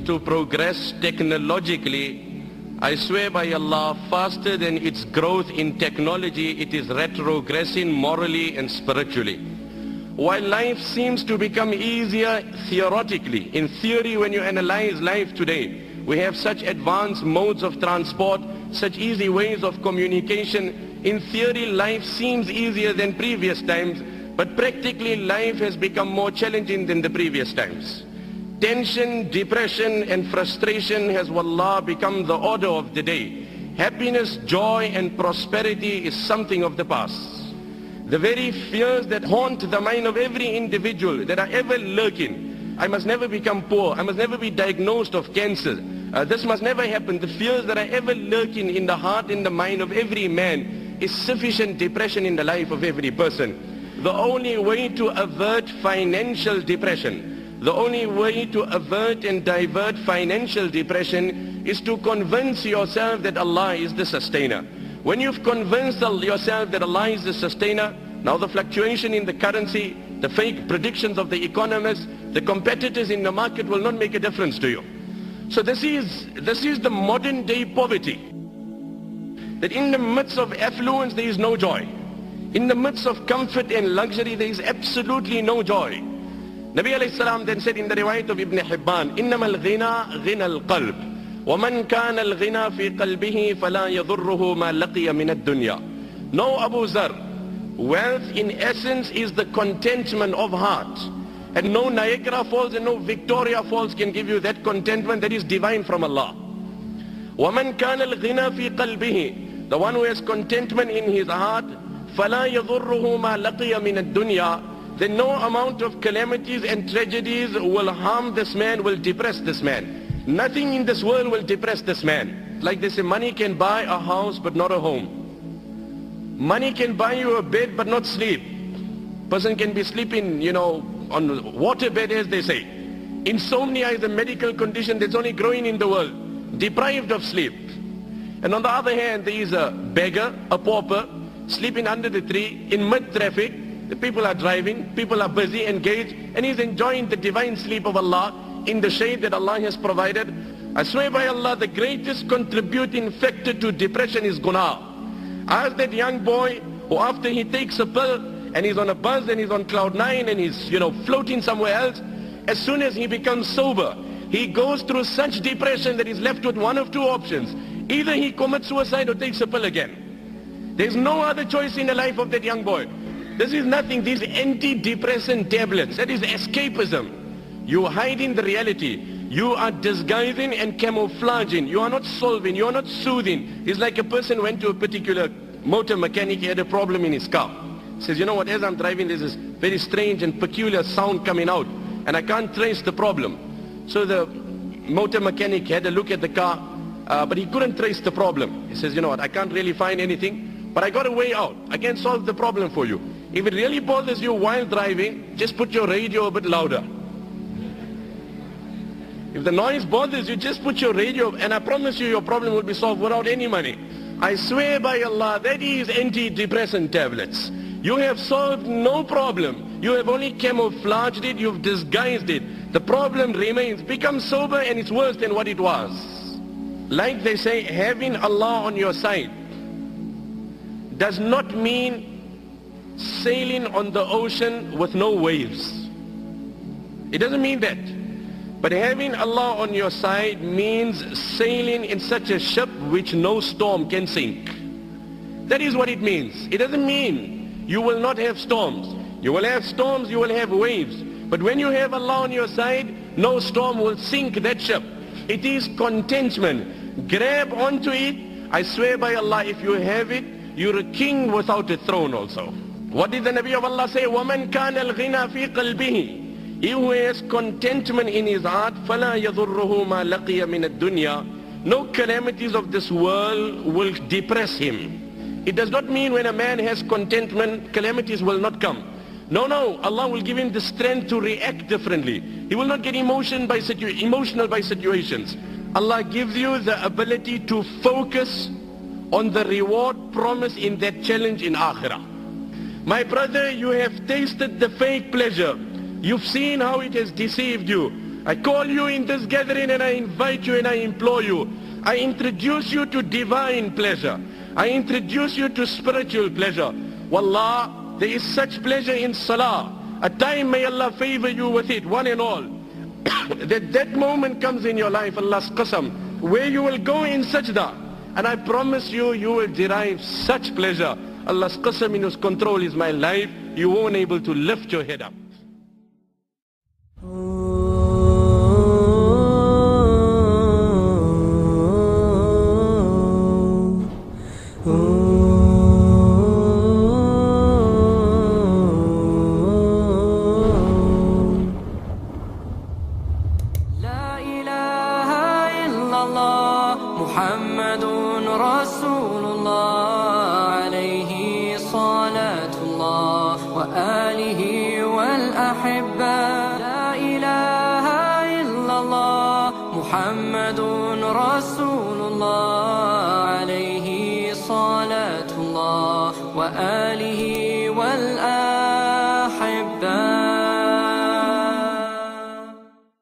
to progress technologically, I swear by Allah, faster than its growth in technology, it is retrogressing morally and spiritually. While life seems to become easier theoretically, in theory when you analyze life today, we have such advanced modes of transport, such easy ways of communication. In theory, life seems easier than previous times, but practically life has become more challenging than the previous times. Tension, depression and frustration has, wallah, become the order of the day. Happiness, joy and prosperity is something of the past. The very fears that haunt the mind of every individual, that are ever lurking. I must never become poor. I must never be diagnosed of cancer. This must never happen. The fears that are ever lurking in the heart and the mind of every man is sufficient depression in the life of every person. The only way to avert financial depression, the only way to avert and divert financial depression is to convince yourself that Allah is the sustainer. When you've convinced yourself that Allah is the sustainer, now the fluctuation in the currency, the fake predictions of the economists, the competitors in the market will not make a difference to you. So this is the modern day poverty. That in the midst of affluence there is no joy. In the midst of comfort and luxury there is absolutely no joy. Nabi alayhi salam then said in the riwayat of Ibn Hibban, إِنَّمَا الْغِنَى غِنَى الْقَلْبِ وَمَنْ كَانَ الْغِنَى فِي قَلْبِهِ فَلَا يَضُرُّهُ مَا لَقِيَ مِنَ الدُّنْيَا. No, Abu Zar, wealth in essence is the contentment of heart. And no Niagara Falls and no Victoria Falls can give you that contentment that is divine from Allah. وَمَنْ كَانَ الْغِنَى فِي قَلْبِهِ. The one who has contentment in his heart, فَلَا يَضُرُّهُ مَا لَقِيَ مِنَ الدُّنْيَا. Then no amount of calamities and tragedies will harm this man, will depress this man. Nothing in this world will depress this man. Like they say, money can buy a house but not a home. Money can buy you a bed but not sleep. Person can be sleeping, on water bed, as they say. Insomnia is a medical condition that's only growing in the world, deprived of sleep. And on the other hand, there is a beggar, a pauper, sleeping under the tree in mid-traffic. The people are driving, people are busy, engaged, and he's enjoying the divine sleep of Allah in the shade that Allah has provided. I swear by Allah, the greatest contributing factor to depression is guna. Ask that young boy who after he takes a pill, and he's on a bus and he's on cloud 9 and he's floating somewhere else, as soon as he becomes sober, he goes through such depression that he's left with one of two options. Either he commits suicide or takes a pill again. There's no other choice in the life of that young boy. This is nothing. These antidepressant tablets, that is escapism. You are hiding the reality. You are disguising and camouflaging. You are not solving. You are not soothing. It's like a person went to a particular motor mechanic. He had a problem in his car. Says, you know what, as I'm driving there's this very strange and peculiar sound coming out and I can't trace the problem. So the motor mechanic had a look at the car, but he couldn't trace the problem. He says, you know what, I can't really find anything, but I got a way out. I can solve the problem for you. If it really bothers you while driving, just put your radio a bit louder. If the noise bothers you, just put your radio, and I promise you your problem will be solved without any money. I swear by Allah, that is antidepressant tablets. You have solved no problem. You have only camouflaged it, you've disguised it. The problem remains. Become sober and it's worse than what it was. Like they say, having Allah on your side does not mean sailing on the ocean with no waves. It doesn't mean that. But having Allah on your side means sailing in such a ship which no storm can sink. That is what it means. It doesn't mean you will not have storms. You will have storms, you will have waves. But when you have Allah on your side, no storm will sink that ship. It is contentment. Grab onto it. I swear by Allah, if you have it, you're a king without a throne also. What did the Nabi of Allah say? وَمَنْ كَانَ الْغِنَى فِي قَلْبِهِ. He who has contentment in his heart, فَلَا يَضُرُّهُ مَا لَقِيَ مِنَ الدُّنْيَا. No calamities of this world will depress him. It does not mean when a man has contentment, calamities will not come. No, Allah will give him the strength to react differently. He will not get emotional by situations. Allah gives you the ability to focus on the reward promised in that challenge in Akhirah. My brother, you have tasted the fake pleasure. You've seen how it has deceived you. I call you in this gathering and I invite you and I implore you. I introduce you to divine pleasure. I introduce you to spiritual pleasure. Wallah, there is such pleasure in salah. A time may Allah favor you with it, one and all. that moment comes in your life, Allah's qasam, where you will go in sajda. And I promise you, you will derive such pleasure. Allah's qasam, in His control is my life. You won't able to lift your head up. La-ilaha-illallah Muhammadun Rasulullah alayhi salatullah wa alihi wal ahibba. La-ilaha-illallah Muhammadun Rasulullah alayhi salatullah wa alihi